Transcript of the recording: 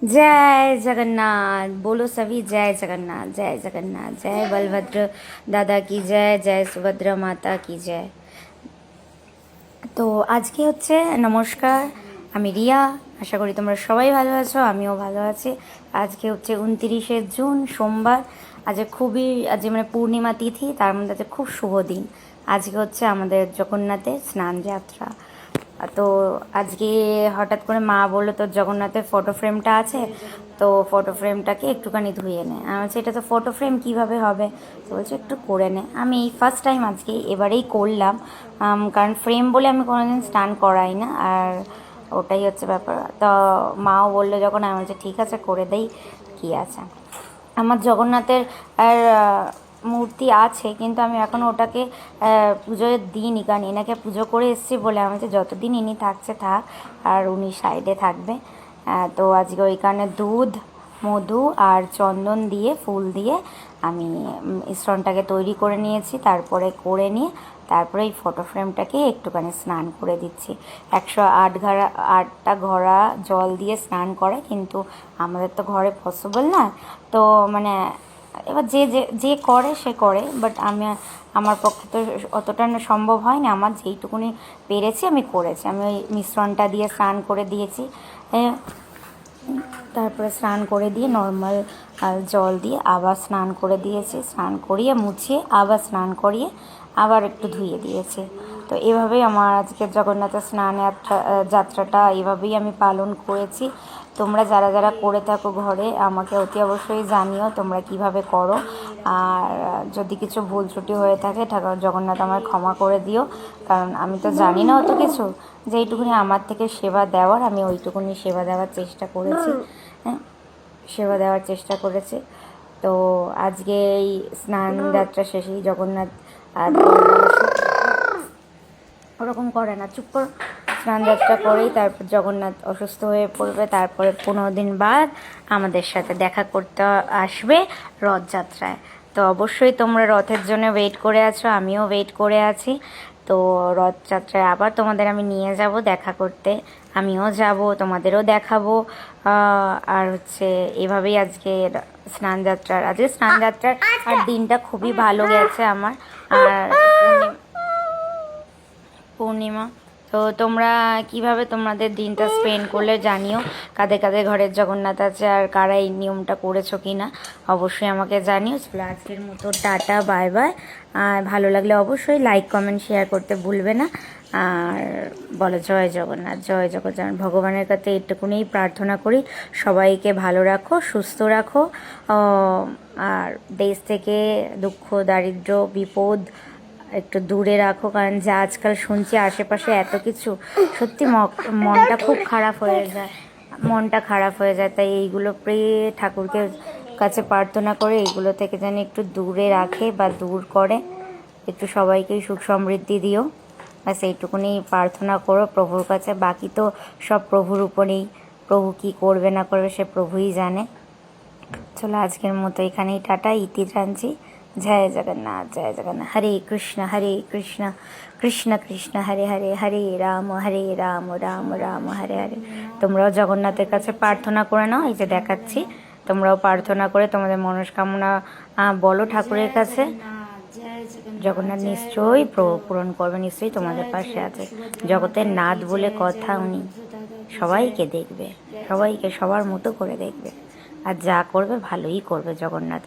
जय जगन्नाथ। बोलो सभी जय जगन्नाथ, जय जगन्नाथ। जय बलभद्र दादा की जय, जय सुभद्रा माता की जय। তো আজকে হচ্ছে নমস্কার, আমি রিয়া। আশা করি তোমরা সবাই ভালো আছো, আমিও ভালো আছি। আজকে হচ্ছে 29শে জুন, সোমবার। আজ মানে পূর্ণিমা তিথি, তার মধ্যে আজকে খুব শুভ দিন। আজকে হচ্ছে আমাদের জগন্নাথের স্নান যাত্রা। তো আজকে হঠাৎ করে মা বললো, তোর জগন্নাথের ফটো ফ্রেমটা আছে, তো ফটো ফ্রেমটাকে একটুখানি ধুয়ে নে। আমি বলছি এটা তো ফটো ফ্রেম কীভাবে হবে? তো বলছে একটু করে নে। আমি এই ফার্স্ট টাইম আজকে এবারেই করলাম, কারণ ফ্রেম বলে আমি কোনোদিন স্নান করাই না, আর ওটাই হচ্ছে ব্যাপার। তো মাও বললো যখন, আমি বলছি ঠিক আছে করে দেই, কী আছে। আমার জগন্নাথের আর মূর্তি আছে, কিন্তু আমি এখনও ওটাকে পুজোয় দিইনি, কারণ এনাকে পুজো করে এসেছি বলে আমি যে যতদিন ইনি থাকছে থাক, আর উনি সাইডে থাকবে। তো আজকে ওই কারণে দুধ, মধু আর চন্দন দিয়ে, ফুল দিয়ে আমি মিশ্রণটাকে তৈরি করে নিয়েছি। তারপরে করে নিয়ে তারপরে এই ফটো ফ্রেমটাকে একটুখানি স্নান করে দিচ্ছি। 108টা ঘড়া জল দিয়ে স্নান করে, কিন্তু আমাদের তো ঘরে পসিবল নয়। তো মানে এবার যে যে যে করে সে করে, বাট আমার পক্ষে তো অতটা সম্ভব হয় না। আমার যেইটুকুনি পেরেছি আমি করেছি। আমি ওই মিশ্রণটা দিয়ে স্নান করে দিয়েছি, তারপরে স্নান করে দিয়ে নর্মাল জল দিয়ে আবার স্নান করে দিয়েছি। স্নান করিয়ে মুছিয়ে আবার স্নান করিয়ে আবার একটু ধুয়ে দিয়েছি। তো এভাবেই আমার আজকের জগন্নাথের স্নান যাত্রাটা এভাবেই আমি পালন করেছি। তোমরা যারা যারা করে থাকো ঘরে, আমাকে অতি অবশ্যই জানিও তোমরা কিভাবে করো। আর যদি কিছু ভুল ত্রুটি হয়ে থাকে, ঠাকুর জগন্নাথ আমার ক্ষমা করে দিও, কারণ আমি তো জানি না অত কিছু। যেইটুকুনি আমার থেকে সেবা দেওয়ার, আমি ওইটুকুনি সেবা দেওয়ার চেষ্টা করেছি। সেবা দেওয়ার চেষ্টা করেছি। তো আজকে এই স্নান যাত্রা শেষেই জগন্নাথ আর ওরকম করে না, চুপ কর। স্নান যাত্রা করেই তারপর জগন্নাথ অসুস্থ হয়ে পড়বে। তারপরে 15 দিন বাদ আমাদের সাথে দেখা করতে আসবে রথযাত্রায়। তো অবশ্যই তোমরা রথের জন্য ওয়েট করে আছো, আমিও ওয়েট করে আছি। তো রথযাত্রায় আবার তোমাদের আমি নিয়ে যাব দেখা করতে, আমিও যাব, তোমাদেরও দেখাবো। আর হচ্ছে এভাবেই আজকে স্নান যাত্রার আর দিনটা খুবই ভালো গেছে আমার। আর পূর্ণিমা। তো তোমরা কিভাবে তোমাদের দিনটা স্পেন্ড করলে জানিও, কাদের কাদের ঘরের জগন্নাথ আছে আর কারা এই নিয়মটা করেছো কি না অবশ্যই আমাকে জানিও। চলো আজকের মতো টাটা, বাই বাই। আর ভালো লাগলে অবশ্যই লাইক, কমেন্ট, শেয়ার করতে ভুলবে না। আর বলো জয় জগন্নাথ, জয় জগন্নাথ। ভগবানের কাছে এইটুকুনি প্রার্থনা করি, সবাইকে ভালো রাখো, সুস্থ রাখো, আর দেশ থেকে দুঃখ, দারিদ্র, বিপদ একটু দূরে রাখো। কারণ যা আজকাল শুনছি আশেপাশে এত কিছু, সত্যি মনটা খুব খারাপ হয়ে যায়, তাই এইগুলো ঠাকুরকে কাছে প্রার্থনা করে এইগুলো থেকে যেন একটু দূরে রাখে বা দূর করে। একটু সবাইকেই সুখ সমৃদ্ধি দিও, ব্যাস এইটুকুনি প্রার্থনা করো প্রভুর কাছে। বাকি তো সব প্রভুর উপরেই, প্রভু কি করবে না করবে সে প্রভুই জানে। চলো আজকের মতো এখানেই টাটা, ইতি টানছি। জয় জগন্নাথ, জয় জগন্নাথ। হরে কৃষ্ণ কৃষ্ণ কৃষ্ণ হরে হরে, হরে রাম রাম রাম হরে হরে। তোমরাও জগন্নাথের কাছে প্রার্থনা করে নাও, এই যে দেখাচ্ছি। তোমরাও প্রার্থনা করে তোমাদের মনস্কামনা বলো ঠাকুরের কাছে। জগন্নাথ নিশ্চয়ই পূরণ করবে, নিশ্চয়ই তোমাদের পাশে আছে। জগতের নাথ বলে কথা, উনি সবাইকে দেখবে, সবাইকে সবার মতো করে দেখবে, আর যা করবে ভালোই করবে জগন্নাথ।